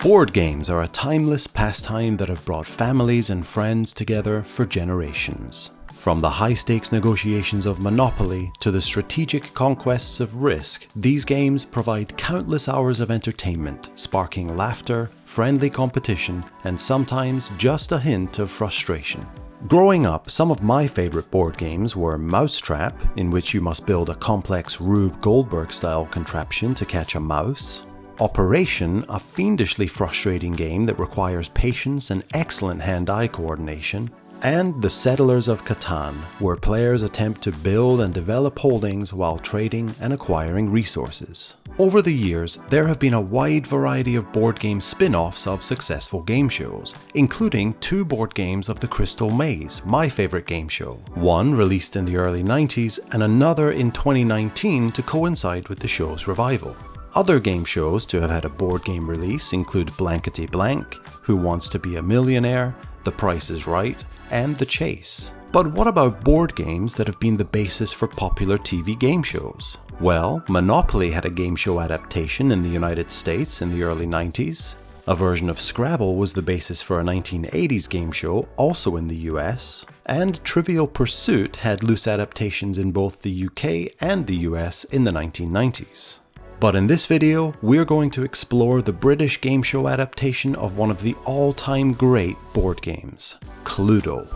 Board games are a timeless pastime that have brought families and friends together for generations. From the high-stakes negotiations of Monopoly to the strategic conquests of Risk, these games provide countless hours of entertainment, sparking laughter, friendly competition, and sometimes just a hint of frustration. Growing up, some of my favorite board games were Mousetrap, in which you must build a complex Rube Goldberg-style contraption to catch a mouse; Operation, a fiendishly frustrating game that requires patience and excellent hand-eye coordination; and The Settlers of Catan, where players attempt to build and develop holdings while trading and acquiring resources. Over the years, there have been a wide variety of board game spin-offs of successful game shows, including 2 board games of the Crystal Maze, my favorite game show. One released in the early 90s and another in 2019 to coincide with the show's revival. Other game shows to have had a board game release include Blankety Blank, Who Wants to Be a Millionaire, The Price is Right, and The Chase. But what about board games that have been the basis for popular TV game shows? Well, Monopoly had a game show adaptation in the United States in the early 90s. A version of Scrabble was the basis for a 1980s game show, also in the US. And Trivial Pursuit had loose adaptations in both the UK and the US in the 1990s. But in this video, we're going to explore the British game show adaptation of one of the all-time great board games, Cluedo.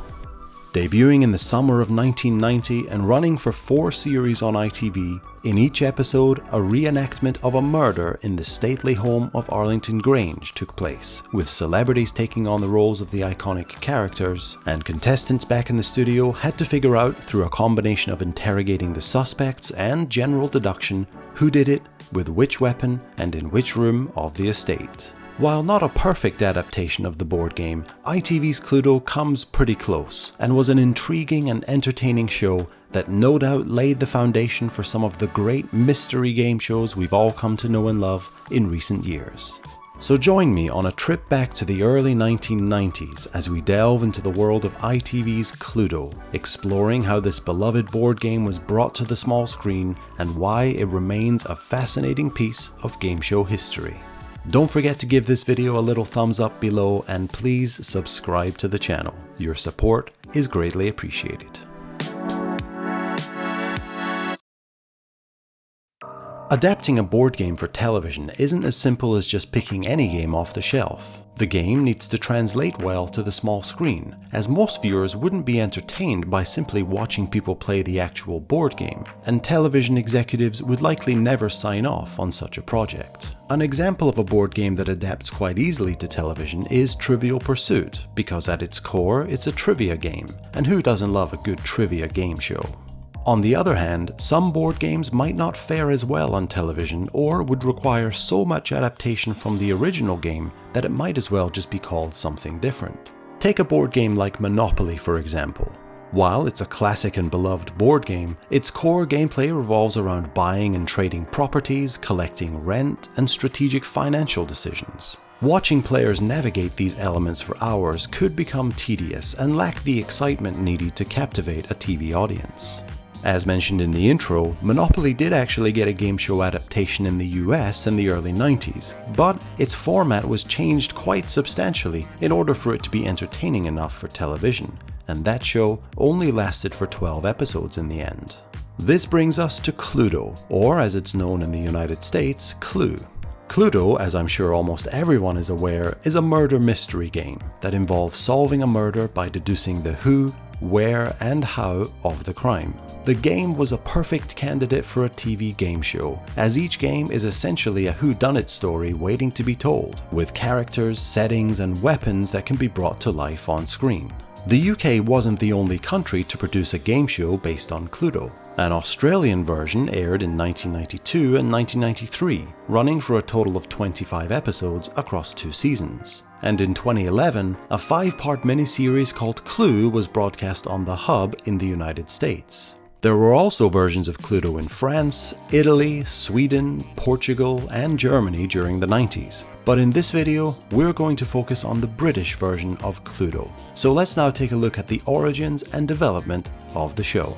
Debuting in the summer of 1990 and running for 4 series on ITV, in each episode a reenactment of a murder in the stately home of Arlington Grange took place, with celebrities taking on the roles of the iconic characters, and contestants back in the studio had to figure out, through a combination of interrogating the suspects and general deduction, who did it, with which weapon, and in which room of the estate. While not a perfect adaptation of the board game, ITV's Cluedo comes pretty close, and was an intriguing and entertaining show that no doubt laid the foundation for some of the great mystery game shows we've all come to know and love in recent years. So join me on a trip back to the early 1990s as we delve into the world of ITV's Cluedo, exploring how this beloved board game was brought to the small screen and why it remains a fascinating piece of game show history. Don't forget to give this video a little thumbs up below, and please subscribe to the channel. Your support is greatly appreciated. Adapting a board game for television isn't as simple as just picking any game off the shelf. The game needs to translate well to the small screen, as most viewers wouldn't be entertained by simply watching people play the actual board game, and television executives would likely never sign off on such a project. An example of a board game that adapts quite easily to television is Trivial Pursuit, because at its core it's a trivia game, and who doesn't love a good trivia game show? On the other hand, some board games might not fare as well on television or would require so much adaptation from the original game that it might as well just be called something different. Take a board game like Monopoly, for example. While it's a classic and beloved board game, its core gameplay revolves around buying and trading properties, collecting rent, and strategic financial decisions. Watching players navigate these elements for hours could become tedious and lack the excitement needed to captivate a TV audience. As mentioned in the intro, Monopoly did actually get a game show adaptation in the US in the early 90s, but its format was changed quite substantially in order for it to be entertaining enough for television, and that show only lasted for 12 episodes in the end. This brings us to Cluedo, or as it's known in the United States, Clue. Cluedo, as I'm sure almost everyone is aware, is a murder mystery game that involves solving a murder by deducing the who, where, and how of the crime. The game was a perfect candidate for a TV game show, as each game is essentially a whodunit story waiting to be told, with characters, settings, and weapons that can be brought to life on screen. The UK wasn't the only country to produce a game show based on Cluedo. An Australian version aired in 1992 and 1993, running for a total of 25 episodes across 2 seasons. And in 2011, a 5-part miniseries called Clue was broadcast on The Hub in the United States. There were also versions of Cluedo in France, Italy, Sweden, Portugal, and Germany during the 90s. But in this video, we're going to focus on the British version of Cluedo. So let's now take a look at the origins and development of the show.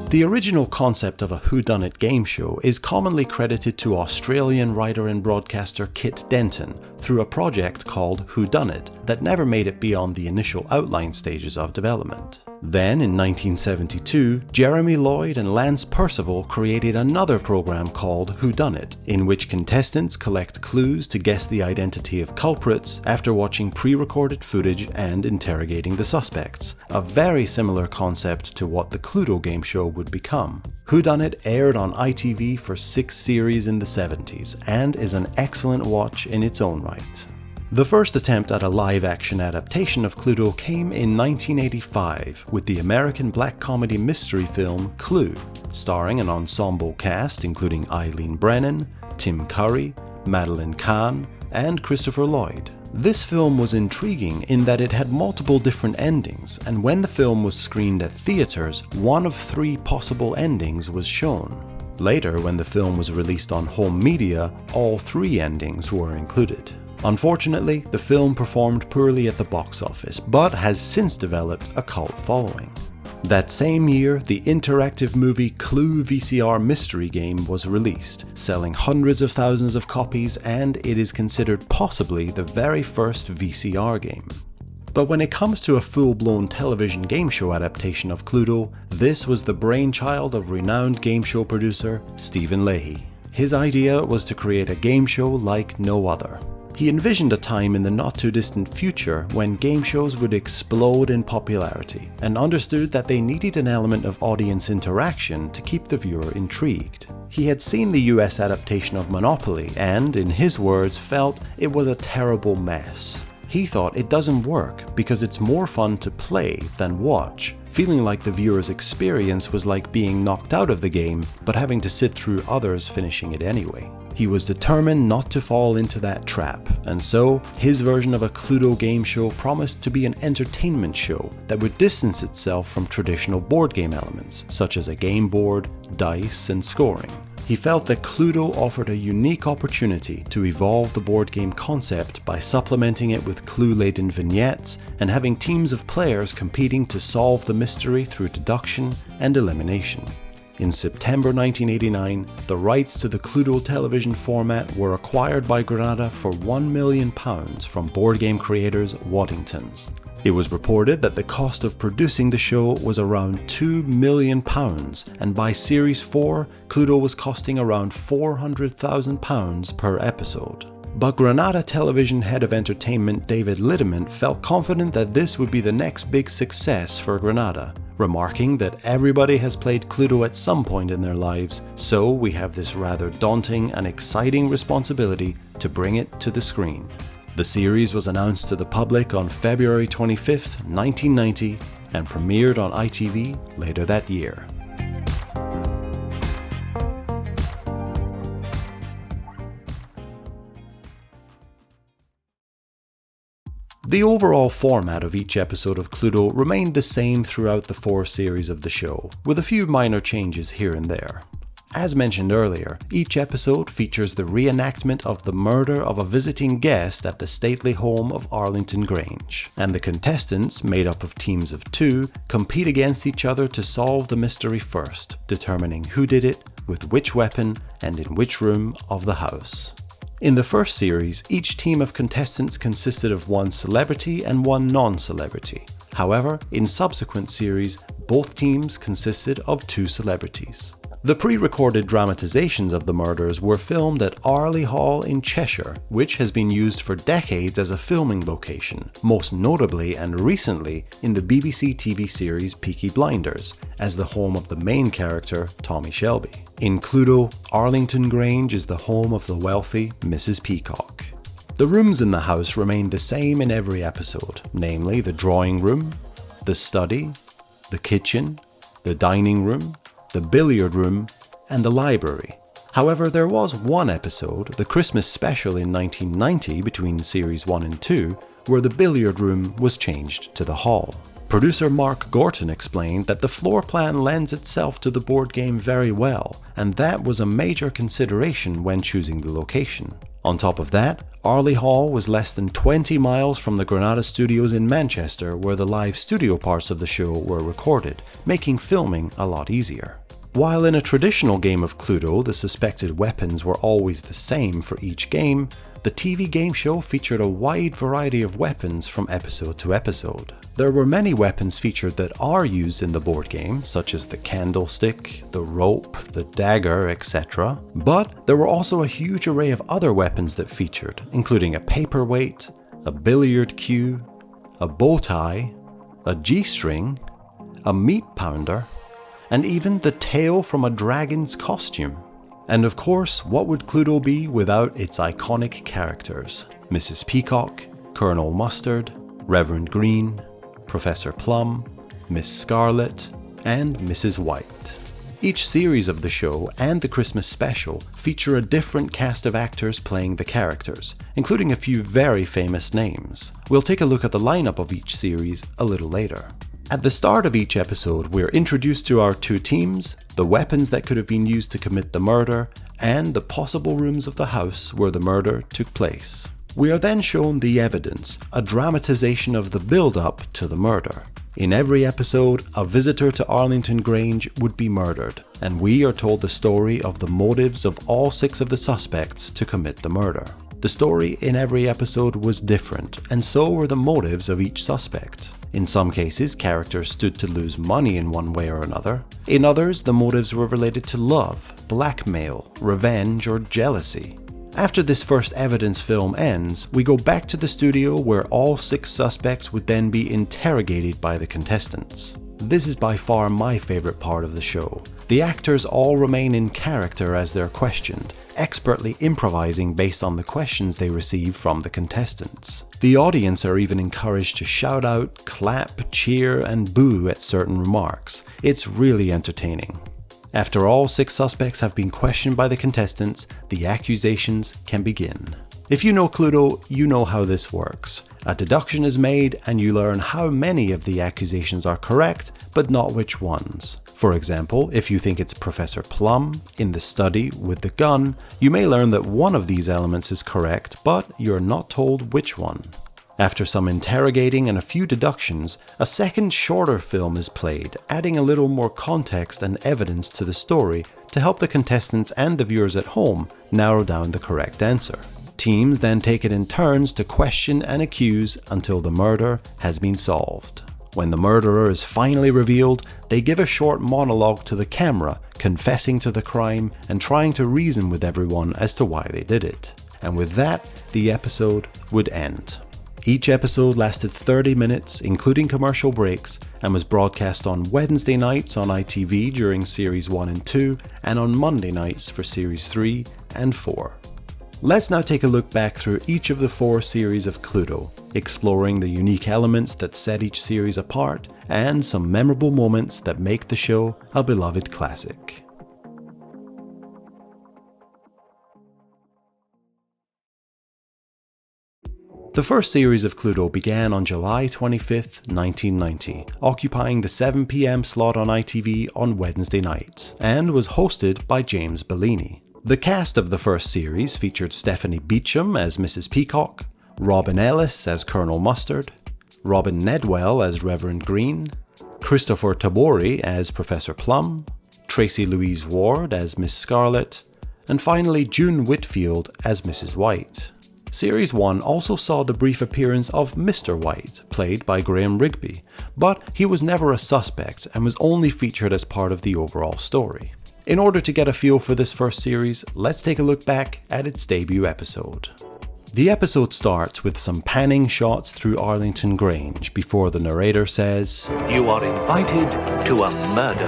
The original concept of a whodunit game show is commonly credited to Australian writer and broadcaster Kit Denton through a project called Whodunit that never made it beyond the initial outline stages of development. Then, in 1972, Jeremy Lloyd and Lance Percival created another program called Whodunit, in which contestants collect clues to guess the identity of culprits after watching pre-recorded footage and interrogating the suspects, a very similar concept to what the Cluedo game show would become. Whodunit aired on ITV for 6 series in the 70s and is an excellent watch in its own right. The first attempt at a live-action adaptation of Cluedo came in 1985 with the American black comedy mystery film Clue, starring an ensemble cast including Eileen Brennan, Tim Curry, Madeline Kahn, and Christopher Lloyd. This film was intriguing in that it had multiple different endings, and when the film was screened at theaters, one of 3 possible endings was shown. Later, when the film was released on home media, all 3 endings were included. Unfortunately, the film performed poorly at the box office, but has since developed a cult following. That same year, the interactive movie Clue VCR mystery game was released, selling hundreds of thousands of copies, and it is considered possibly the very first VCR game. But when it comes to a full-blown television game show adaptation of Cluedo, this was the brainchild of renowned game show producer Stephen Leahy. His idea was to create a game show like no other. He envisioned a time in the not-too-distant future when game shows would explode in popularity, and understood that they needed an element of audience interaction to keep the viewer intrigued. He had seen the US adaptation of Monopoly and, in his words, felt it was a terrible mess. He thought it doesn't work because it's more fun to play than watch, feeling like the viewer's experience was like being knocked out of the game but having to sit through others finishing it anyway. He was determined not to fall into that trap, and so his version of a Cluedo game show promised to be an entertainment show that would distance itself from traditional board game elements, such as a game board, dice, and scoring. He felt that Cluedo offered a unique opportunity to evolve the board game concept by supplementing it with clue-laden vignettes and having teams of players competing to solve the mystery through deduction and elimination. In September 1989, the rights to the Cluedo television format were acquired by Granada for £1 million from board game creators Waddingtons. It was reported that the cost of producing the show was around £2 million, and by Series 4, Cluedo was costing around £400,000 per episode. But Granada television head of entertainment David Liddeman felt confident that this would be the next big success for Granada, remarking that everybody has played Cluedo at some point in their lives, so we have this rather daunting and exciting responsibility to bring it to the screen. The series was announced to the public on February 25, 1990, and premiered on ITV later that year. The overall format of each episode of Cluedo remained the same throughout the 4 series of the show, with a few minor changes here and there. As mentioned earlier, each episode features the reenactment of the murder of a visiting guest at the stately home of Arlington Grange, and the contestants, made up of teams of 2, compete against each other to solve the mystery first, determining who did it, with which weapon, and in which room of the house. In the first series, each team of contestants consisted of 1 celebrity and 1 non-celebrity. However, in subsequent series, both teams consisted of 2 celebrities. The pre-recorded dramatizations of the murders were filmed at Arley Hall in Cheshire, which has been used for decades as a filming location, most notably and recently in the BBC TV series Peaky Blinders, as the home of the main character, Tommy Shelby. In Cluedo, Arlington Grange is the home of the wealthy Mrs. Peacock. The rooms in the house remain the same in every episode, namely the drawing room, the study, the kitchen, the dining room, the billiard room, and the library. However, there was one episode, the Christmas special in 1990 between series 1 and 2, where the billiard room was changed to the hall. Producer Mark Gorton explained that the floor plan lends itself to the board game very well, and that was a major consideration when choosing the location. On top of that, Arley Hall was less than 20 miles from the Granada Studios in Manchester, where the live studio parts of the show were recorded, making filming a lot easier. While in a traditional game of Cluedo, the suspected weapons were always the same for each game, the TV game show featured a wide variety of weapons from episode to episode. There were many weapons featured that are used in the board game, such as the candlestick, the rope, the dagger, etc. But there were also a huge array of other weapons that featured, including a paperweight, a billiard cue, a bow tie, a G-string, a meat pounder, and even the tail from a dragon's costume. And of course, what would Cluedo be without its iconic characters? Mrs. Peacock, Colonel Mustard, Reverend Green, Professor Plum, Miss Scarlet, and Mrs. White. Each series of the show and the Christmas special feature a different cast of actors playing the characters, including a few very famous names. We'll take a look at the lineup of each series a little later. At the start of each episode, we're introduced to our two teams, the weapons that could have been used to commit the murder, and the possible rooms of the house where the murder took place. We are then shown the evidence, a dramatization of the build-up to the murder. In every episode, a visitor to Arlington Grange would be murdered, and we are told the story of the motives of all 6 of the suspects to commit the murder. The story in every episode was different, and so were the motives of each suspect. In some cases, characters stood to lose money in one way or another. In others, the motives were related to love, blackmail, revenge, or jealousy. After this first evidence film ends, we go back to the studio where all 6 suspects would then be interrogated by the contestants. This is by far my favorite part of the show. The actors all remain in character as they're questioned, expertly improvising based on the questions they receive from the contestants. The audience are even encouraged to shout out, clap, cheer, and boo at certain remarks. It's really entertaining. After all 6 suspects have been questioned by the contestants, the accusations can begin. If you know Cluedo, you know how this works. A deduction is made and you learn how many of the accusations are correct, but not which ones. For example, if you think it's Professor Plum in the study with the gun, you may learn that one of these elements is correct, but you're not told which one. After some interrogating and a few deductions, a second shorter film is played, adding a little more context and evidence to the story to help the contestants and the viewers at home narrow down the correct answer. Teams then take it in turns to question and accuse until the murder has been solved. When the murderer is finally revealed, they give a short monologue to the camera, confessing to the crime and trying to reason with everyone as to why they did it. And with that, the episode would end. Each episode lasted 30 minutes, including commercial breaks, and was broadcast on Wednesday nights on ITV during Series 1 and 2, and on Monday nights for Series 3 and 4. Let's now take a look back through each of the 4 series of Cluedo, exploring the unique elements that set each series apart, and some memorable moments that make the show a beloved classic. The first series of Cluedo began on July 25, 1990, occupying the 7 p.m. slot on ITV on Wednesday nights, and was hosted by James Bellini. The cast of the first series featured Stephanie Beacham as Mrs. Peacock, Robin Ellis as Colonel Mustard, Robin Nedwell as Reverend Green, Christopher Tabori as Professor Plum, Tracy Louise Ward as Miss Scarlet, and finally June Whitfield as Mrs. White. Series 1 also saw the brief appearance of Mr. White, played by Graham Rigby, but he was never a suspect and was only featured as part of the overall story. In order to get a feel for this first series, let's take a look back at its debut episode. The episode starts with some panning shots through Arlington Grange before the narrator says, "You are invited to a murder."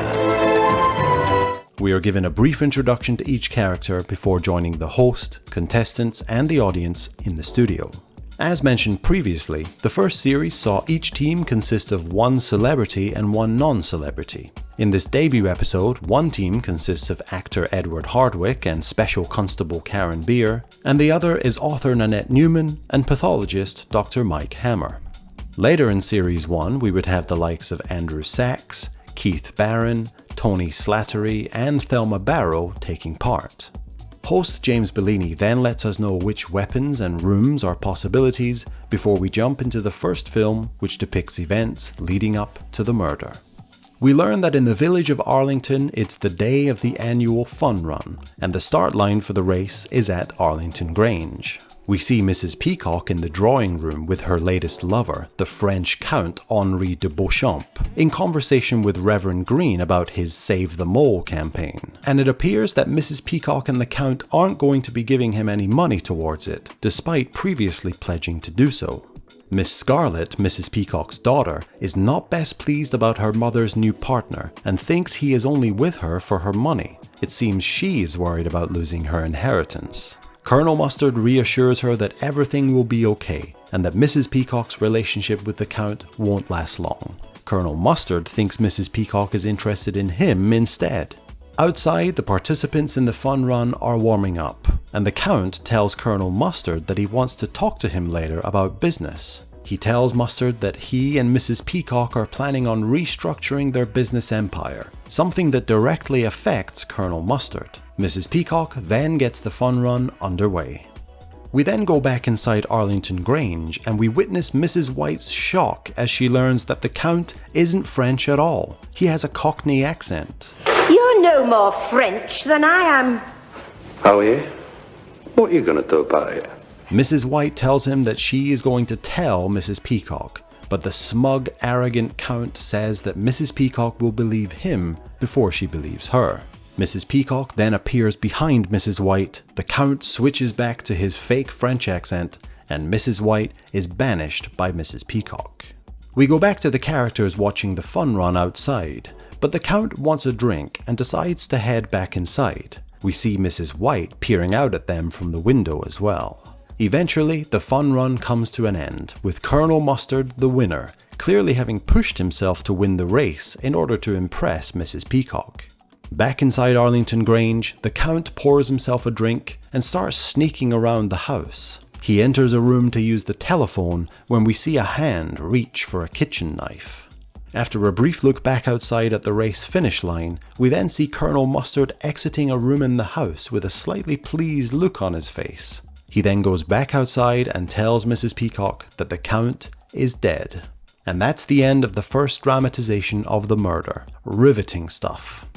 We are given a brief introduction to each character before joining the host, contestants, and the audience in the studio. As mentioned previously, the first series saw each team consist of one celebrity and one non-celebrity. In this debut episode, one team consists of actor Edward Hardwick and Special Constable Karen Beer, and the other is author Nanette Newman and pathologist Dr. Mike Hammer. Later in Series 1, we would have the likes of Andrew Sachs, Keith Barron, Tony Slattery, and Thelma Barrow taking part. Host James Bellini then lets us know which weapons and rooms are possibilities before we jump into the first film, which depicts events leading up to the murder. We learn that in the village of Arlington, it's the day of the annual fun run, and the start line for the race is at Arlington Grange. We see Mrs. Peacock in the drawing room with her latest lover, the French Count Henri de Beauchamp, in conversation with Reverend Green about his Save the Mole campaign. And it appears that Mrs. Peacock and the Count aren't going to be giving him any money towards it, despite previously pledging to do so. Miss Scarlett, Mrs. Peacock's daughter, is not best pleased about her mother's new partner and thinks he is only with her for her money. It seems she is worried about losing her inheritance. Colonel Mustard reassures her that everything will be okay and that Mrs. Peacock's relationship with the Count won't last long. Colonel Mustard thinks Mrs. Peacock is interested in him instead. Outside, the participants in the fun run are warming up, and the Count tells Colonel Mustard that he wants to talk to him later about business. He tells Mustard that he and Mrs. Peacock are planning on restructuring their business empire, something that directly affects Colonel Mustard. Mrs. Peacock then gets the fun run underway. We then go back inside Arlington Grange and we witness Mrs. White's shock as she learns that the Count isn't French at all. He has a Cockney accent. You're no more French than I am. How are you? What are you going to do about it? Mrs. White tells him that she is going to tell Mrs. Peacock, but the smug, arrogant Count says that Mrs. Peacock will believe him before she believes her. Mrs. Peacock then appears behind Mrs. White, the Count switches back to his fake French accent, and Mrs. White is banished by Mrs. Peacock. We go back to the characters watching the fun run outside, but the Count wants a drink and decides to head back inside. We see Mrs. White peering out at them from the window as well. Eventually, the fun run comes to an end, with Colonel Mustard the winner, clearly having pushed himself to win the race in order to impress Mrs. Peacock. Back inside Arlington Grange, the Count pours himself a drink and starts sneaking around the house. He enters a room to use the telephone when we see a hand reach for a kitchen knife. After a brief look back outside at the race finish line, we then see Colonel Mustard exiting a room in the house with a slightly pleased look on his face. He then goes back outside and tells Mrs. Peacock that the Count is dead. And that's the end of the first dramatization of the murder. Riveting stuff.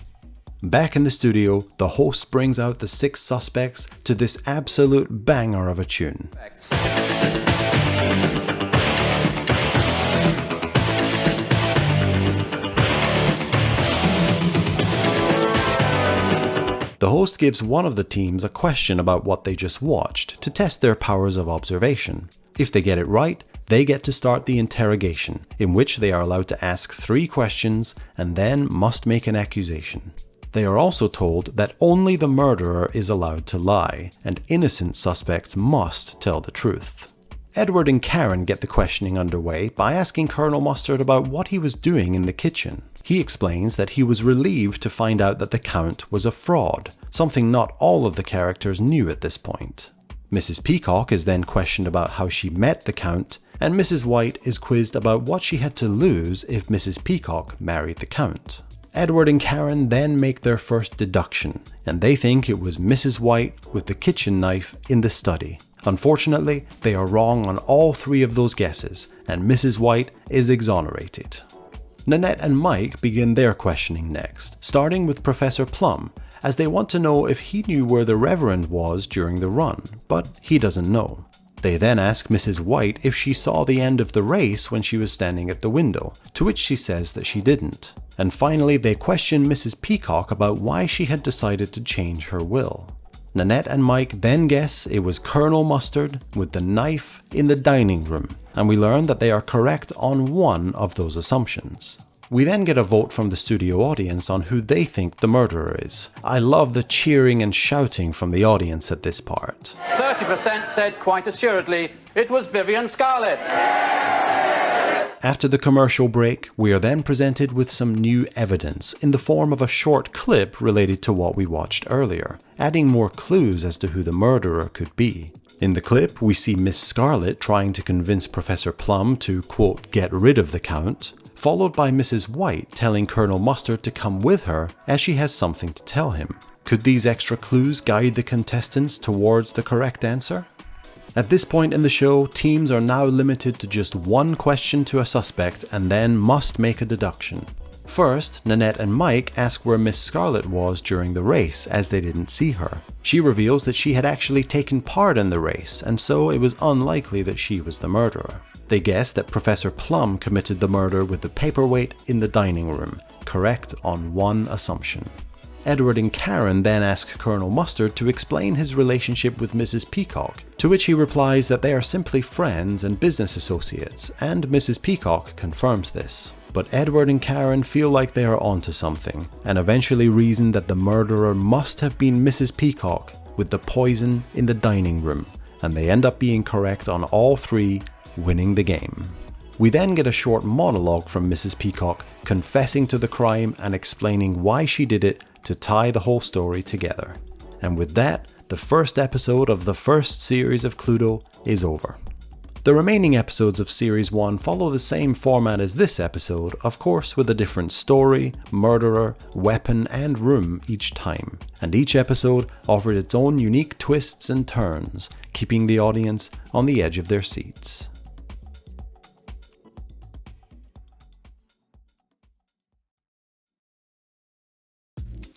Back in the studio, the host brings out the 6 suspects to this absolute banger of a tune. The host gives one of the teams a question about what they just watched to test their powers of observation. If they get it right, they get to start the interrogation, in which they are allowed to ask 3 questions and then must make an accusation. They are also told that only the murderer is allowed to lie, and innocent suspects must tell the truth. Edward and Karen get the questioning underway by asking Colonel Mustard about what he was doing in the kitchen. He explains that he was relieved to find out that the Count was a fraud, something not all of the characters knew at this point. Mrs. Peacock is then questioned about how she met the Count, and Mrs. White is quizzed about what she had to lose if Mrs. Peacock married the Count. Edward and Karen then make their first deduction, and they think it was Mrs. White with the kitchen knife in the study. Unfortunately, they are wrong on all 3 of those guesses, and Mrs. White is exonerated. Nanette and Mike begin their questioning next, starting with Professor Plum, as they want to know if he knew where the Reverend was during the run, but he doesn't know. They then ask Mrs. White if she saw the end of the race when she was standing at the window, to which she says that she didn't. And finally, they question Mrs. Peacock about why she had decided to change her will. Nanette and Mike then guess it was Colonel Mustard with the knife in the dining room, and we learn that they are correct on one of those assumptions. We then get a vote from the studio audience on who they think the murderer is. I love the cheering and shouting from the audience at this part. 30% said quite assuredly it was Vivian Scarlett. After the commercial break, we are then presented with some new evidence in the form of a short clip related to what we watched earlier, adding more clues as to who the murderer could be. In the clip, we see Miss Scarlett trying to convince Professor Plum to, quote, get rid of the Count, followed by Mrs. White telling Colonel Mustard to come with her as she has something to tell him. Could these extra clues guide the contestants towards the correct answer? At this point in the show, teams are now limited to just one question to a suspect and then must make a deduction. First, Nanette and Mike ask where Miss Scarlet was during the race, as they didn't see her. She reveals that she had actually taken part in the race, and so it was unlikely that she was the murderer. They guess that Professor Plum committed the murder with the paperweight in the dining room, correct on one assumption. Edward and Karen then ask Colonel Mustard to explain his relationship with Mrs. Peacock, to which he replies that they are simply friends and business associates, and Mrs. Peacock confirms this. But Edward and Karen feel like they are onto something, and eventually reason that the murderer must have been Mrs. Peacock with the poison in the dining room, and they end up being correct on all three, winning the game. We then get a short monologue from Mrs. Peacock confessing to the crime and explaining why she did it to tie the whole story together. And with that, the first episode of the first series of Cluedo is over. The remaining episodes of Series 1 follow the same format as this episode, of course with a different story, murderer, weapon and room each time, and each episode offered its own unique twists and turns, keeping the audience on the edge of their seats.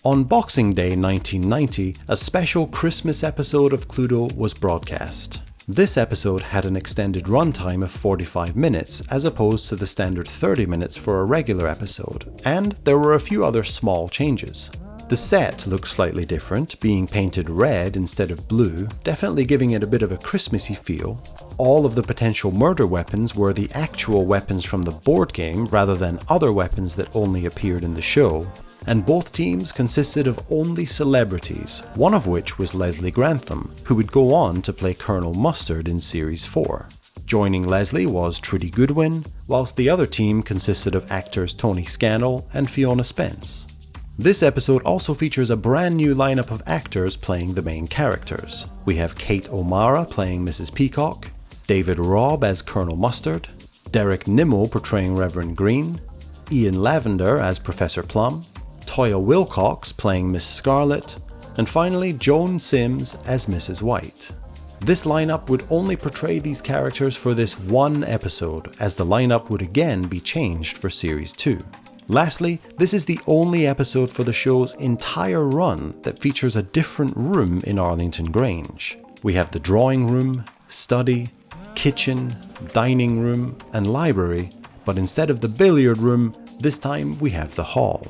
On Boxing Day 1990, a special Christmas episode of Cluedo was broadcast. This episode had an extended runtime of 45 minutes as opposed to the standard 30 minutes for a regular episode, and there were a few other small changes. The set looked slightly different, being painted red instead of blue, definitely giving it a bit of a Christmassy feel. All of the potential murder weapons were the actual weapons from the board game rather than other weapons that only appeared in the show. And both teams consisted of only celebrities, one of which was Leslie Grantham, who would go on to play Colonel Mustard in Series 4. Joining Leslie was Trudy Goodwin, whilst the other team consisted of actors Tony Scannell and Fiona Spence. This episode also features a brand new lineup of actors playing the main characters. We have Kate O'Mara playing Mrs. Peacock, David Robb as Colonel Mustard, Derek Nimmo portraying Reverend Green, Ian Lavender as Professor Plum, Toya Wilcox playing Miss Scarlet, and finally Joan Sims as Mrs. White. This lineup would only portray these characters for this one episode, as the lineup would again be changed for Series 2. Lastly, this is the only episode for the show's entire run that features a different room in Arlington Grange. We have the drawing room, study, kitchen, dining room, and library, but instead of the billiard room, this time we have the hall.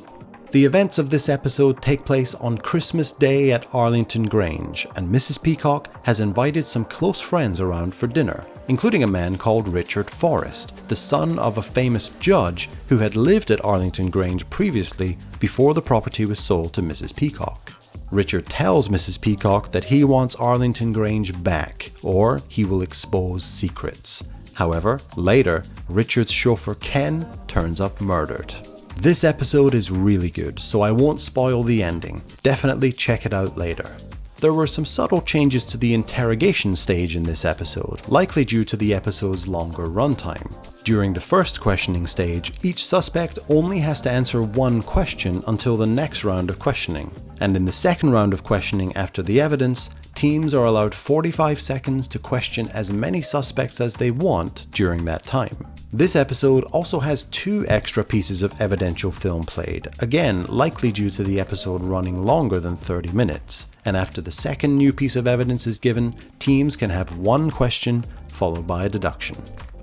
The events of this episode take place on Christmas Day at Arlington Grange, and Mrs. Peacock has invited some close friends around for dinner, including a man called Richard Forrest, the son of a famous judge who had lived at Arlington Grange previously before the property was sold to Mrs. Peacock. Richard tells Mrs. Peacock that he wants Arlington Grange back, or he will expose secrets. However, later, Richard's chauffeur Ken turns up murdered. This episode is really good, so I won't spoil the ending. Definitely check it out later. There were some subtle changes to the interrogation stage in this episode, likely due to the episode's longer runtime. During the first questioning stage, each suspect only has to answer one question until the next round of questioning. And in the second round of questioning after the evidence, teams are allowed 45 seconds to question as many suspects as they want during that time. This episode also has 2 extra pieces of evidential film played, again likely due to the episode running longer than 30 minutes. And after the second new piece of evidence is given, teams can have one question followed by a deduction.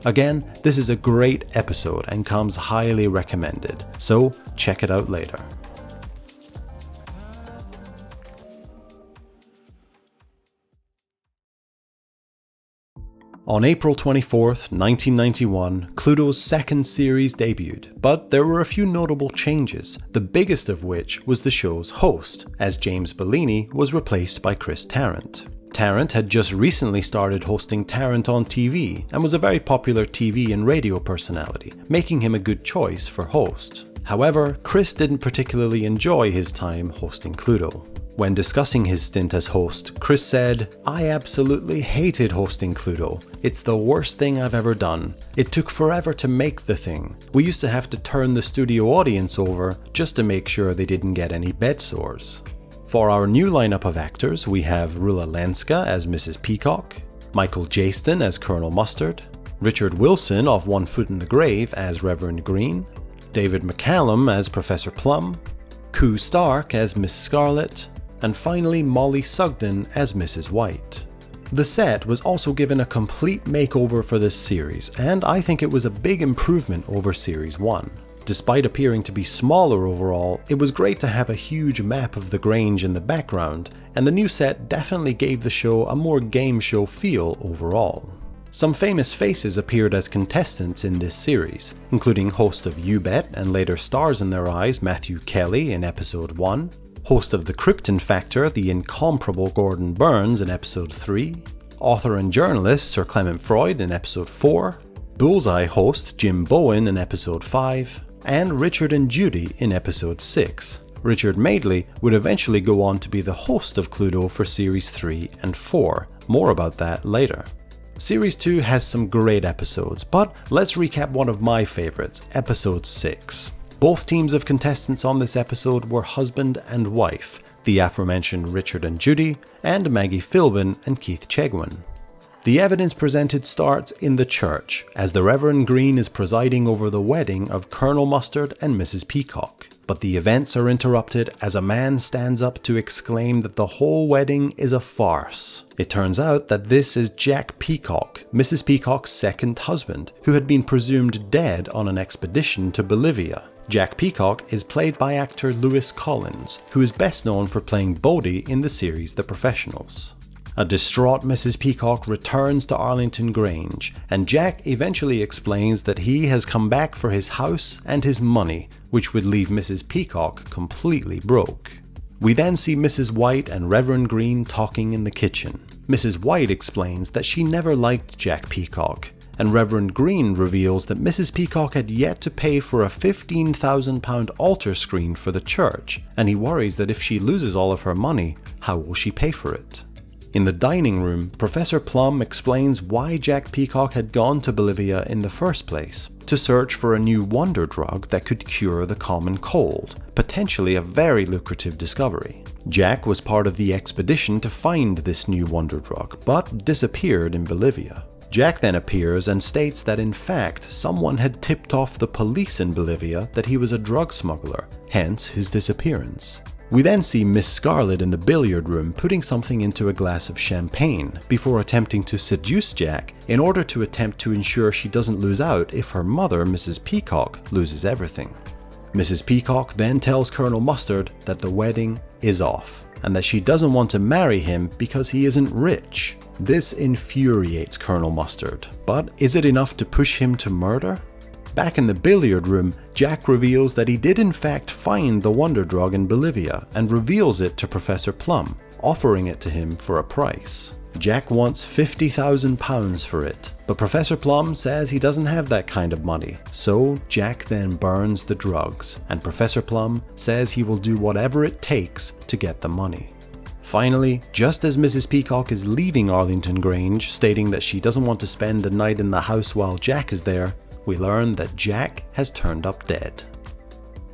Again, this is a great episode and comes highly recommended, so check it out later. On April 24th, 1991, Cluedo's second series debuted, but there were a few notable changes, the biggest of which was the show's host, as James Bellini was replaced by Chris Tarrant. Tarrant had just recently started hosting Tarrant on TV and was a very popular TV and radio personality, making him a good choice for host. However, Chris didn't particularly enjoy his time hosting Cluedo. When discussing his stint as host, Chris said, "I absolutely hated hosting Cluedo. It's the worst thing I've ever done. It took forever to make the thing. We used to have to turn the studio audience over just to make sure they didn't get any bed sores." For our new lineup of actors, we have Rula Lenska as Mrs. Peacock, Michael Jaston as Colonel Mustard, Richard Wilson of One Foot in the Grave as Reverend Green, David McCallum as Professor Plum, Koo Stark as Miss Scarlet, and finally Molly Sugden as Mrs. White. The set was also given a complete makeover for this series, and I think it was a big improvement over Series 1. Despite appearing to be smaller overall, it was great to have a huge map of the Grange in the background, and the new set definitely gave the show a more game show feel overall. Some famous faces appeared as contestants in this series, including host of You Bet and later Stars in Their Eyes Matthew Kelly in episode 1, host of The Krypton Factor the incomparable Gordon Burns in episode 3, author and journalist Sir Clement Freud in episode 4, Bullseye host Jim Bowen in episode 5, and Richard and Judy in episode 6. Richard Madeley would eventually go on to be the host of Cluedo for series 3 and 4, more about that later. Series 2 has some great episodes, but let's recap one of my favorites, episode 6. Both teams of contestants on this episode were husband and wife, the aforementioned Richard and Judy, and Maggie Philbin and Keith Chegwin. The evidence presented starts in the church, as the Reverend Green is presiding over the wedding of Colonel Mustard and Mrs. Peacock. But the events are interrupted as a man stands up to exclaim that the whole wedding is a farce. It turns out that this is Jack Peacock, Mrs. Peacock's second husband, who had been presumed dead on an expedition to Bolivia. Jack Peacock is played by actor Lewis Collins, who is best known for playing Bodie in the series The Professionals. A distraught Mrs. Peacock returns to Arlington Grange, and Jack eventually explains that he has come back for his house and his money, which would leave Mrs. Peacock completely broke. We then see Mrs. White and Reverend Green talking in the kitchen. Mrs. White explains that she never liked Jack Peacock, and Reverend Green reveals that Mrs. Peacock had yet to pay for a £15,000 altar screen for the church, and he worries that if she loses all of her money, how will she pay for it? In the dining room, Professor Plum explains why Jack Peacock had gone to Bolivia in the first place, to search for a new wonder drug that could cure the common cold, potentially a very lucrative discovery. Jack was part of the expedition to find this new wonder drug, but disappeared in Bolivia. Jack then appears and states that in fact someone had tipped off the police in Bolivia that he was a drug smuggler, hence his disappearance. We then see Miss Scarlet in the billiard room putting something into a glass of champagne before attempting to seduce Jack in order to attempt to ensure she doesn't lose out if her mother, Mrs. Peacock, loses everything. Mrs. Peacock then tells Colonel Mustard that the wedding is off and that she doesn't want to marry him because he isn't rich. This infuriates Colonel Mustard, but is it enough to push him to murder? Back in the billiard room, Jack reveals that he did in fact find the wonder drug in Bolivia and reveals it to Professor Plum, offering it to him for a price. Jack wants £50,000 for it, but Professor Plum says he doesn't have that kind of money, so Jack then burns the drugs, and Professor Plum says he will do whatever it takes to get the money. Finally, just as Mrs. Peacock is leaving Arlington Grange, stating that she doesn't want to spend the night in the house while Jack is there, we learn that Jack has turned up dead.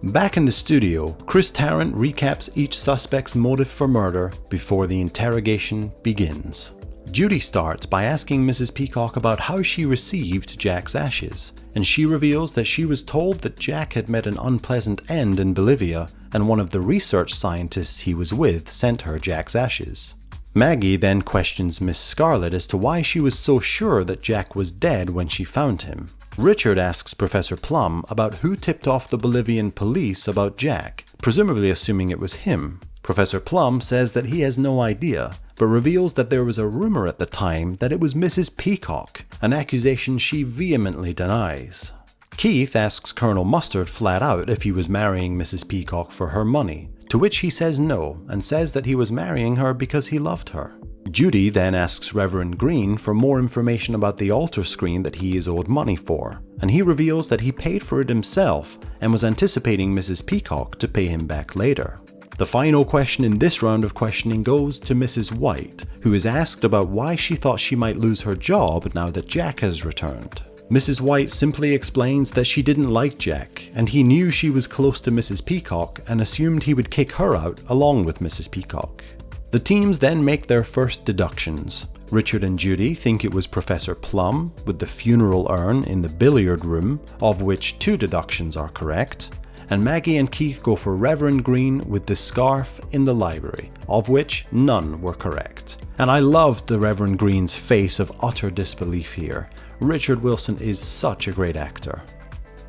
Back in the studio, Chris Tarrant recaps each suspect's motive for murder before the interrogation begins. Judy starts by asking Mrs. Peacock about how she received Jack's ashes, and she reveals that she was told that Jack had met an unpleasant end in Bolivia, and one of the research scientists he was with sent her Jack's ashes. Maggie then questions Miss Scarlet as to why she was so sure that Jack was dead when she found him. Richard asks Professor Plum about who tipped off the Bolivian police about Jack, presumably assuming it was him. Professor Plum says that he has no idea, but reveals that there was a rumor at the time that it was Mrs. Peacock, an accusation she vehemently denies. Keith asks Colonel Mustard flat out if he was marrying Mrs. Peacock for her money, to which he says no, and says that he was marrying her because he loved her. Judy then asks Reverend Green for more information about the altar screen that he is owed money for, and he reveals that he paid for it himself and was anticipating Mrs. Peacock to pay him back later. The final question in this round of questioning goes to Mrs. White, who is asked about why she thought she might lose her job now that Jack has returned. Mrs. White simply explains that she didn't like Jack, and he knew she was close to Mrs. Peacock and assumed he would kick her out along with Mrs. Peacock. The teams then make their first deductions. Richard and Judy think it was Professor Plum with the funeral urn in the billiard room, of which 2 deductions are correct, and Maggie and Keith go for Reverend Green with the scarf in the library, of which none were correct. And I loved the Reverend Green's face of utter disbelief here. Richard Wilson is such a great actor.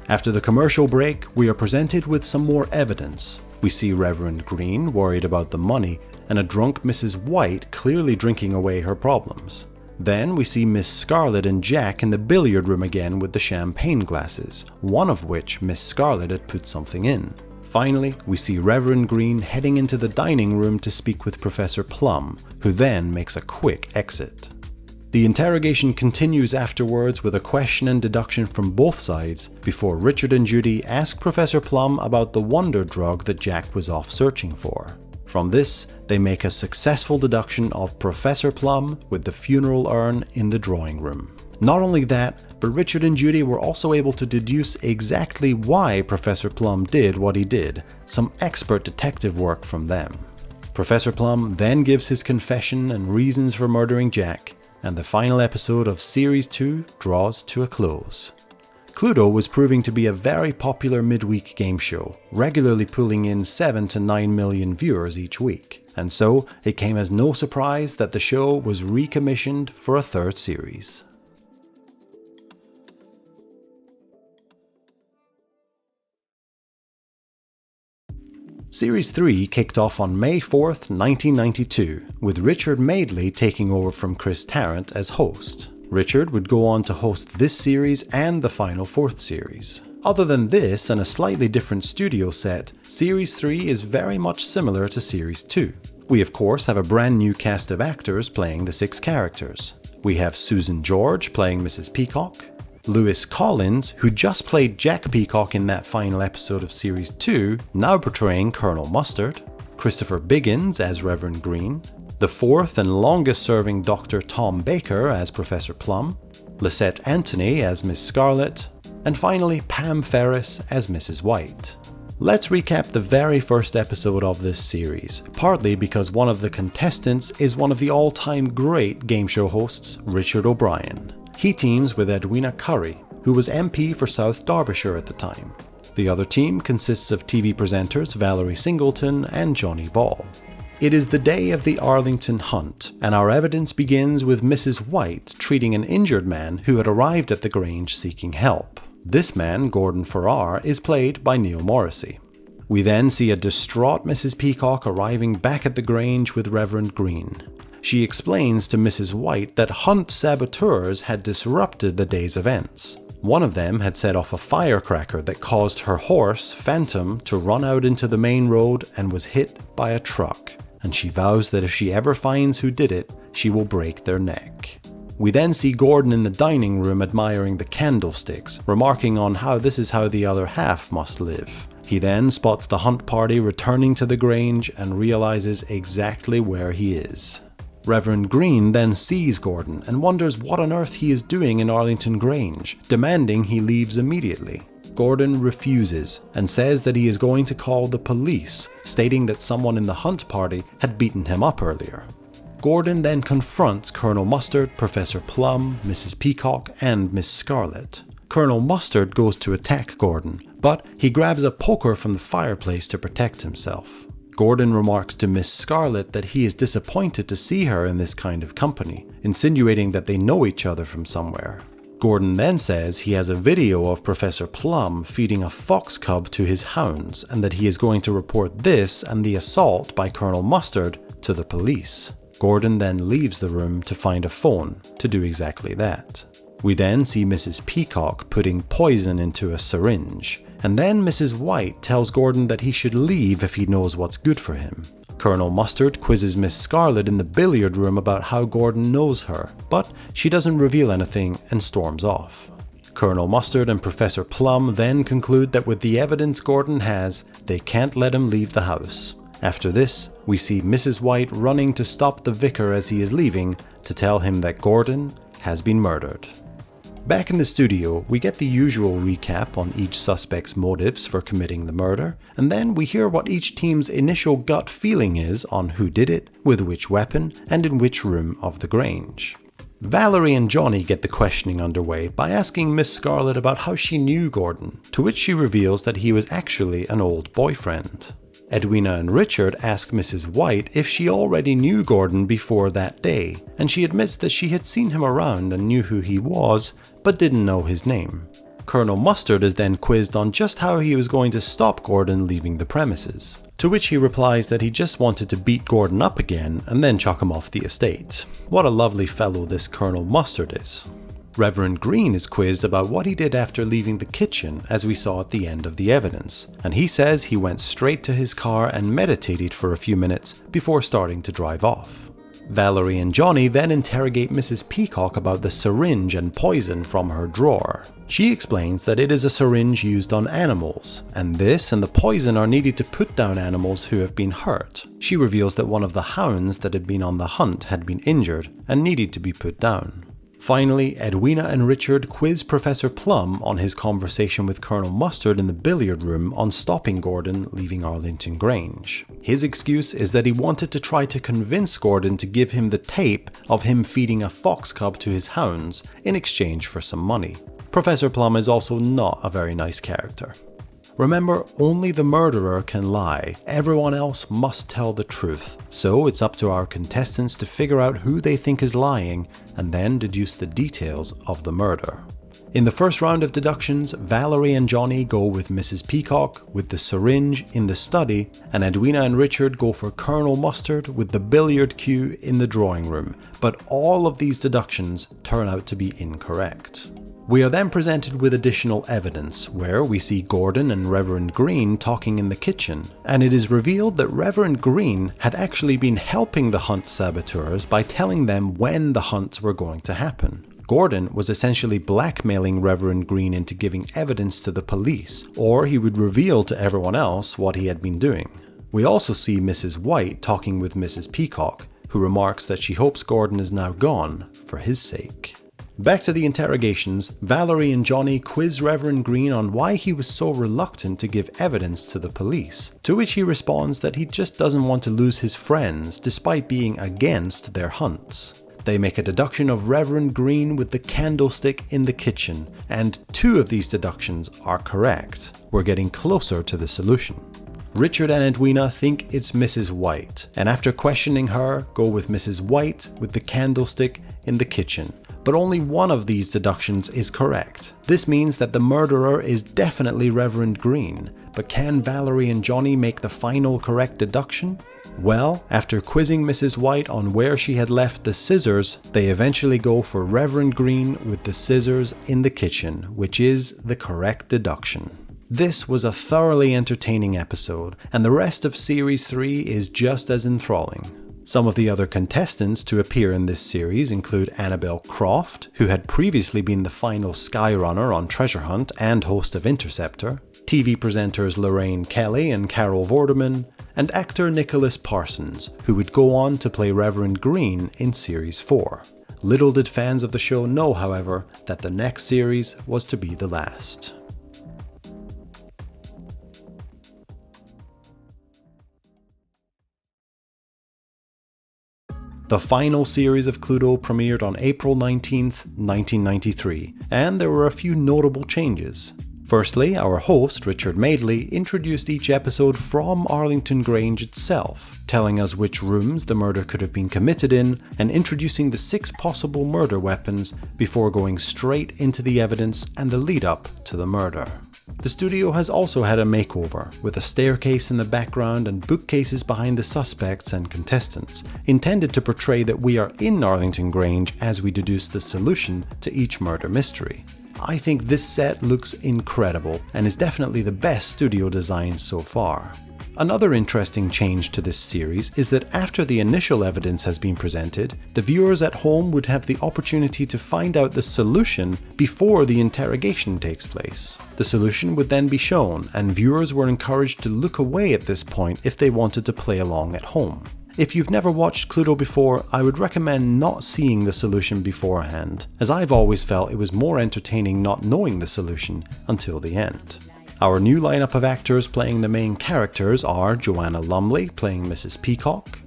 After the commercial break, we are presented with some more evidence. We see Reverend Green worried about the money, and a drunk Mrs. White clearly drinking away her problems. Then we see Miss Scarlet and Jack in the billiard room again with the champagne glasses, one of which Miss Scarlet had put something in. Finally, we see Reverend Green heading into the dining room to speak with Professor Plum, who then makes a quick exit. The interrogation continues afterwards with a question and deduction from both sides before Richard and Judy ask Professor Plum about the wonder drug that Jack was off searching for. From this, they make a successful deduction of Professor Plum with the funeral urn in the drawing room. Not only that, but Richard and Judy were also able to deduce exactly why Professor Plum did what he did, some expert detective work from them. Professor Plum then gives his confession and reasons for murdering Jack, and the final episode of Series 2 draws to a close. Cluedo was proving to be a very popular midweek game show, regularly pulling in 7 to 9 million viewers each week, and so it came as no surprise that the show was recommissioned for a 3rd series. Series 3 kicked off on May 4th, 1992, with Richard Madeley taking over from Chris Tarrant as host. Richard would go on to host this series and the final 4th series. Other than this and a slightly different studio set, Series 3 is very much similar to Series 2. We of course have a brand new cast of actors playing the 6 characters. We have Susan George playing Mrs. Peacock, Lewis Collins, who just played Jack Peacock in that final episode of Series 2, now portraying Colonel Mustard, Christopher Biggins as Reverend Green, the 4th and longest serving Dr. Tom Baker as Professor Plum, Lisette Anthony as Miss Scarlet, and finally Pam Ferris as Mrs. White. Let's recap the very first episode of this series, partly because one of the contestants is one of the all-time great game show hosts, Richard O'Brien. He teams with Edwina Curry, who was MP for South Derbyshire at the time. The other team consists of TV presenters Valerie Singleton and Johnny Ball. It is the day of the Arlington hunt, and our evidence begins with Mrs. White treating an injured man who had arrived at the Grange seeking help. This man, Gordon Farrar, is played by Neil Morrissey. We then see a distraught Mrs. Peacock arriving back at the Grange with Reverend Green. She explains to Mrs. White that hunt saboteurs had disrupted the day's events. One of them had set off a firecracker that caused her horse, Phantom, to run out into the main road and was hit by a truck, and she vows that if she ever finds who did it, she will break their neck. We then see Gordon in the dining room admiring the candlesticks, remarking on how this is how the other half must live. He then spots the hunt party returning to the Grange and realizes exactly where he is. Reverend Green then sees Gordon and wonders what on earth he is doing in Arlington Grange, demanding he leaves immediately. Gordon refuses and says that he is going to call the police, stating that someone in the hunt party had beaten him up earlier. Gordon then confronts Colonel Mustard, Professor Plum, Mrs. Peacock, and Miss Scarlet. Colonel Mustard goes to attack Gordon, but he grabs a poker from the fireplace to protect himself. Gordon remarks to Miss Scarlet that he is disappointed to see her in this kind of company, insinuating that they know each other from somewhere. Gordon then says he has a video of Professor Plum feeding a fox cub to his hounds and that he is going to report this and the assault by Colonel Mustard to the police. Gordon then leaves the room to find a phone to do exactly that. We then see Mrs. Peacock putting poison into a syringe, and then Mrs. White tells Gordon that he should leave if he knows what's good for him. Colonel Mustard quizzes Miss Scarlet in the billiard room about how Gordon knows her, but she doesn't reveal anything and storms off. Colonel Mustard and Professor Plum then conclude that with the evidence Gordon has, they can't let him leave the house. After this, we see Mrs. White running to stop the vicar as he is leaving to tell him that Gordon has been murdered. Back in the studio, we get the usual recap on each suspect's motives for committing the murder, and then we hear what each team's initial gut feeling is on who did it, with which weapon, and in which room of the Grange. Valerie and Johnny get the questioning underway by asking Miss Scarlet about how she knew Gordon, to which she reveals that he was actually an old boyfriend. Edwina and Richard ask Mrs. White if she already knew Gordon before that day, and she admits that she had seen him around and knew who he was, but didn't know his name. Colonel Mustard is then quizzed on just how he was going to stop Gordon leaving the premises, to which he replies that he just wanted to beat Gordon up again and then chuck him off the estate. What a lovely fellow this Colonel Mustard is. Reverend Green is quizzed about what he did after leaving the kitchen, as we saw at the end of the evidence, and he says he went straight to his car and meditated for a few minutes before starting to drive off. Valerie and Johnny then interrogate Mrs. Peacock about the syringe and poison from her drawer. She explains that it is a syringe used on animals, and this and the poison are needed to put down animals who have been hurt. She reveals that one of the hounds that had been on the hunt had been injured and needed to be put down. Finally, Edwina and Richard quiz Professor Plum on his conversation with Colonel Mustard in the billiard room on stopping Gordon leaving Arlington Grange. His excuse is that he wanted to try to convince Gordon to give him the tape of him feeding a fox cub to his hounds in exchange for some money. Professor Plum is also not a very nice character. Remember, only the murderer can lie. Everyone else must tell the truth. So it's up to our contestants to figure out who they think is lying and then deduce the details of the murder. In the first round of deductions, Valerie and Johnny go with Mrs. Peacock with the syringe in the study, and Edwina and Richard go for Colonel Mustard with the billiard cue in the drawing room. But all of these deductions turn out to be incorrect. We are then presented with additional evidence, where we see Gordon and Reverend Green talking in the kitchen, and it is revealed that Reverend Green had actually been helping the hunt saboteurs by telling them when the hunts were going to happen. Gordon was essentially blackmailing Reverend Green into giving evidence to the police, or he would reveal to everyone else what he had been doing. We also see Mrs. White talking with Mrs. Peacock, who remarks that she hopes Gordon is now gone for his sake. Back to the interrogations, Valerie and Johnny quiz Reverend Green on why he was so reluctant to give evidence to the police, to which he responds that he just doesn't want to lose his friends despite being against their hunts. They make a deduction of Reverend Green with the candlestick in the kitchen, and 2 of these deductions are correct. We're getting closer to the solution. Richard and Edwina think it's Mrs. White, and after questioning her, go with Mrs. White with the candlestick in the kitchen. But only one of these deductions is correct. This means that the murderer is definitely Reverend Green, but can Valerie and Johnny make the final correct deduction? Well, after quizzing Mrs. White on where she had left the scissors, they eventually go for Reverend Green with the scissors in the kitchen, which is the correct deduction. This was a thoroughly entertaining episode, and the rest of Series 3 is just as enthralling. Some of the other contestants to appear in this series include Annabelle Croft, who had previously been the final Skyrunner on Treasure Hunt and host of Interceptor, TV presenters Lorraine Kelly and Carol Vorderman, and actor Nicholas Parsons, who would go on to play Reverend Green in Series 4. Little did fans of the show know, however, that the next series was to be the last. The final series of Cluedo premiered on April 19th, 1993, and there were a few notable changes. Firstly, our host, Richard Madeley, introduced each episode from Arlington Grange itself, telling us which rooms the murder could have been committed in, and introducing the 6 possible murder weapons before going straight into the evidence and the lead-up to the murder. The studio has also had a makeover, with a staircase in the background and bookcases behind the suspects and contestants, intended to portray that we are in Arlington Grange as we deduce the solution to each murder mystery. I think this set looks incredible and is definitely the best studio design so far. Another interesting change to this series is that after the initial evidence has been presented, the viewers at home would have the opportunity to find out the solution before the interrogation takes place. The solution would then be shown, and viewers were encouraged to look away at this point if they wanted to play along at home. If you've never watched Cluedo before, I would recommend not seeing the solution beforehand, as I've always felt it was more entertaining not knowing the solution until the end. Our new lineup of actors playing the main characters are Joanna Lumley playing Mrs. Peacock,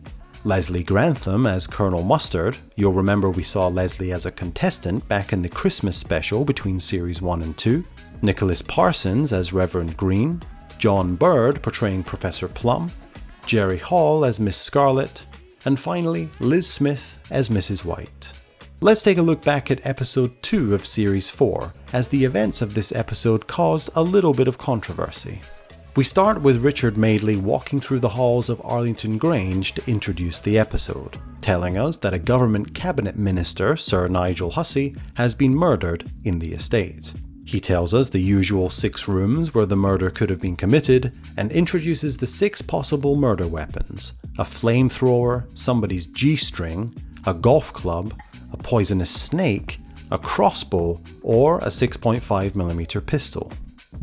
Leslie Grantham as Colonel Mustard. You'll remember we saw Leslie as a contestant back in the Christmas special between series 1 and 2, Nicholas Parsons as Reverend Green, John Bird portraying Professor Plum, Jerry Hall as Miss Scarlet, and finally Liz Smith as Mrs. White. Let's take a look back at episode 2 of series 4, as the events of this episode caused a little bit of controversy. We start with Richard Madeley walking through the halls of Arlington Grange to introduce the episode, telling us that a government cabinet minister, Sir Nigel Hussey, has been murdered in the estate. He tells us the usual 6 rooms where the murder could have been committed, and introduces the 6 possible murder weapons: a flamethrower, somebody's G-string, a golf club, a poisonous snake, a crossbow, or a 6.5mm pistol.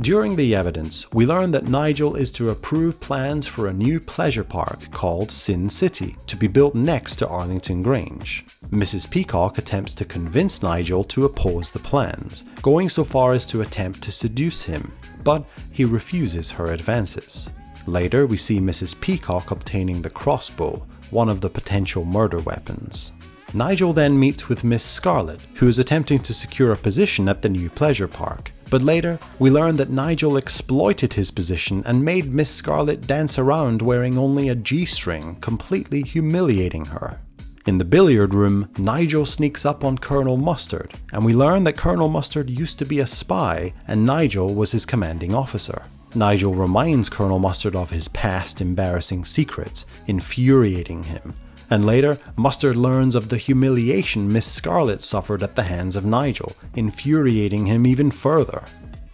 During the evidence, we learn that Nigel is to approve plans for a new pleasure park called Sin City to be built next to Arlington Grange. Mrs. Peacock attempts to convince Nigel to oppose the plans, going so far as to attempt to seduce him, but he refuses her advances. Later, we see Mrs. Peacock obtaining the crossbow, one of the potential murder weapons. Nigel then meets with Miss Scarlet, who is attempting to secure a position at the new pleasure park. But later, we learn that Nigel exploited his position and made Miss Scarlet dance around wearing only a G-string, completely humiliating her. In the billiard room, Nigel sneaks up on Colonel Mustard, and we learn that Colonel Mustard used to be a spy and Nigel was his commanding officer. Nigel reminds Colonel Mustard of his past embarrassing secrets, infuriating him. And later, Mustard learns of the humiliation Miss Scarlet suffered at the hands of Nigel, infuriating him even further.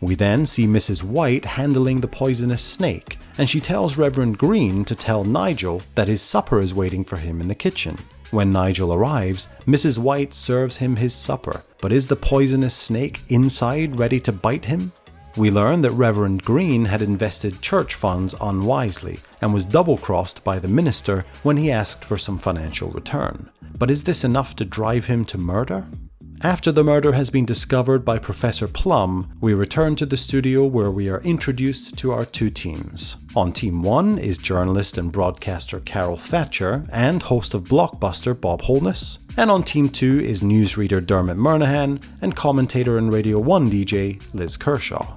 We then see Mrs. White handling the poisonous snake, and she tells Reverend Green to tell Nigel that his supper is waiting for him in the kitchen. When Nigel arrives, Mrs. White serves him his supper, but is the poisonous snake inside ready to bite him? We learn that Reverend Green had invested church funds unwisely and was double-crossed by the minister when he asked for some financial return. But is this enough to drive him to murder? After the murder has been discovered by Professor Plum, we return to the studio where we are introduced to our 2 teams. On Team 1 is journalist and broadcaster Carol Thatcher and host of Blockbuster Bob Holness. And on Team 2 is newsreader Dermot Murnaghan and commentator and Radio 1 DJ Liz Kershaw.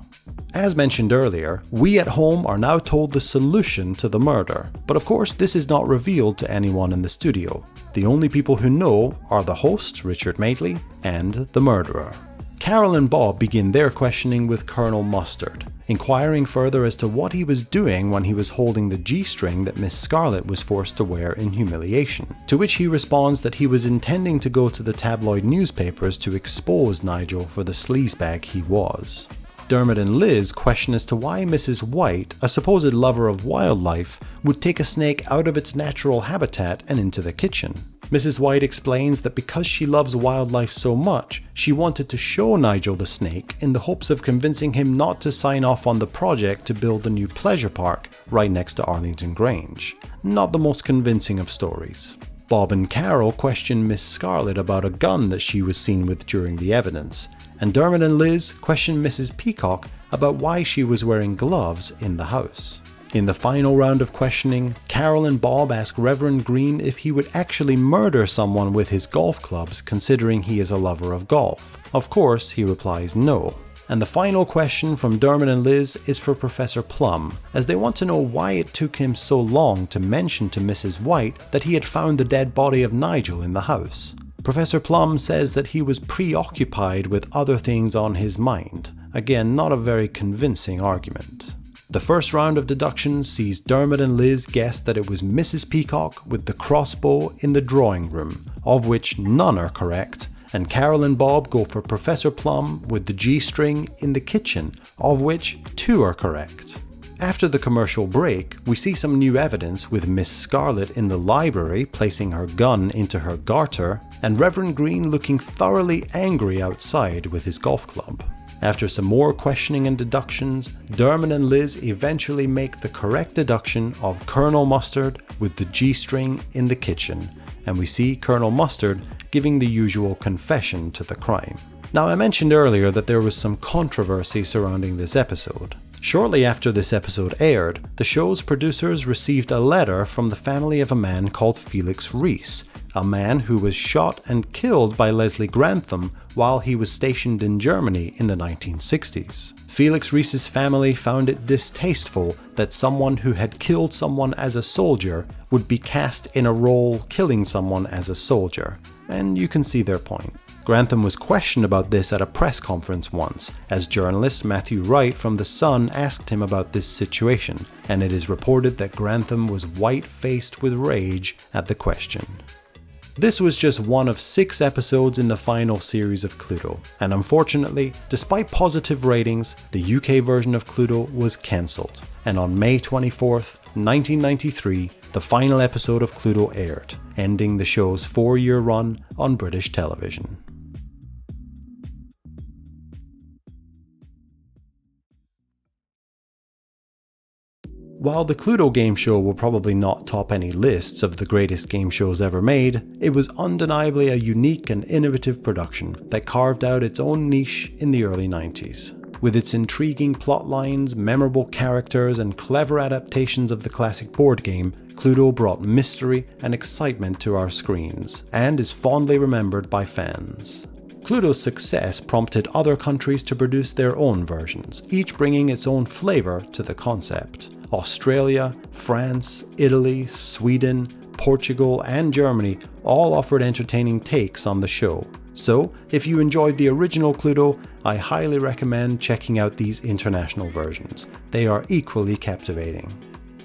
As mentioned earlier, we at home are now told the solution to the murder, but of course this is not revealed to anyone in the studio. The only people who know are the host, Richard Madeley, and the murderer. Carol and Bob begin their questioning with Colonel Mustard, inquiring further as to what he was doing when he was holding the G-string that Miss Scarlet was forced to wear in humiliation, to which he responds that he was intending to go to the tabloid newspapers to expose Nigel for the sleazebag he was. Dermot and Liz question as to why Mrs. White, a supposed lover of wildlife, would take a snake out of its natural habitat and into the kitchen. Mrs. White explains that because she loves wildlife so much, she wanted to show Nigel the snake in the hopes of convincing him not to sign off on the project to build the new pleasure park right next to Arlington Grange. Not the most convincing of stories. Bob and Carol question Miss Scarlet about a gun that she was seen with during the evidence, and Dermot and Liz question Mrs. Peacock about why she was wearing gloves in the house. In the final round of questioning, Carol and Bob ask Reverend Green if he would actually murder someone with his golf clubs, considering he is a lover of golf. Of course, he replies no. And the final question from Dermot and Liz is for Professor Plum, as they want to know why it took him so long to mention to Mrs. White that he had found the dead body of Nigel in the house. Professor Plum says that he was preoccupied with other things on his mind. Again, not a very convincing argument. The first round of deduction sees Dermot and Liz guess that it was Mrs. Peacock with the crossbow in the drawing room, of which none are correct, and Carol and Bob go for Professor Plum with the G-string in the kitchen, of which 2 are correct. After the commercial break, we see some new evidence with Miss Scarlet in the library placing her gun into her garter, and Reverend Green looking thoroughly angry outside with his golf club. After some more questioning and deductions, Dermot and Liz eventually make the correct deduction of Colonel Mustard with the G-string in the kitchen, and we see Colonel Mustard giving the usual confession to the crime. Now, I mentioned earlier that there was some controversy surrounding this episode. Shortly after this episode aired, the show's producers received a letter from the family of a man called Felix Reese, a man who was shot and killed by Leslie Grantham while he was stationed in Germany in the 1960s. Felix Reese's family found it distasteful that someone who had killed someone as a soldier would be cast in a role killing someone as a soldier, and you can see their point. Grantham was questioned about this at a press conference once, as journalist Matthew Wright from The Sun asked him about this situation, and it is reported that Grantham was white-faced with rage at the question. This was just one of 6 episodes in the final series of Cluedo, and unfortunately, despite positive ratings, the UK version of Cluedo was cancelled, and on May 24th, 1993, the final episode of Cluedo aired, ending the show's 4-year run on British television. While the Cluedo game show will probably not top any lists of the greatest game shows ever made, it was undeniably a unique and innovative production that carved out its own niche in the early 90s. With its intriguing plot lines, memorable characters, and clever adaptations of the classic board game, Cluedo brought mystery and excitement to our screens, and is fondly remembered by fans. Cluedo's success prompted other countries to produce their own versions, each bringing its own flavour to the concept. Australia, France, Italy, Sweden, Portugal, and Germany all offered entertaining takes on the show. So, if you enjoyed the original Cluedo, I highly recommend checking out these international versions. They are equally captivating.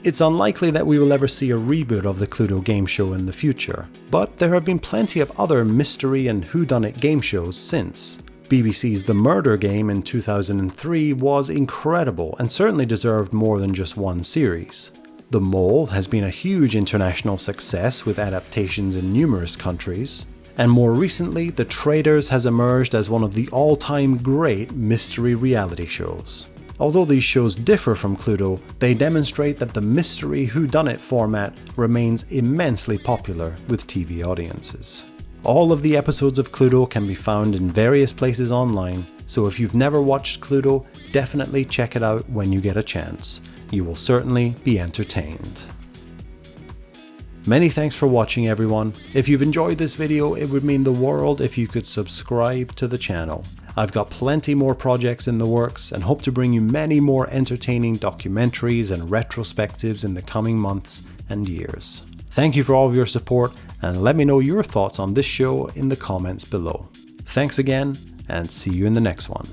It's unlikely that we will ever see a reboot of the Cluedo game show in the future, but there have been plenty of other mystery and whodunit game shows since. BBC's The Murder Game in 2003 was incredible and certainly deserved more than just one series. The Mole has been a huge international success with adaptations in numerous countries. And more recently, The Traitors has emerged as one of the all-time great mystery reality shows. Although these shows differ from Cluedo, they demonstrate that the mystery whodunit format remains immensely popular with TV audiences. All of the episodes of Cluedo can be found in various places online, so if you've never watched Cluedo, definitely check it out when you get a chance. You will certainly be entertained. Many thanks for watching, everyone. If you've enjoyed this video, it would mean the world if you could subscribe to the channel. I've got plenty more projects in the works and hope to bring you many more entertaining documentaries and retrospectives in the coming months and years. Thank you for all of your support, and let me know your thoughts on this show in the comments below. Thanks again, and see you in the next one.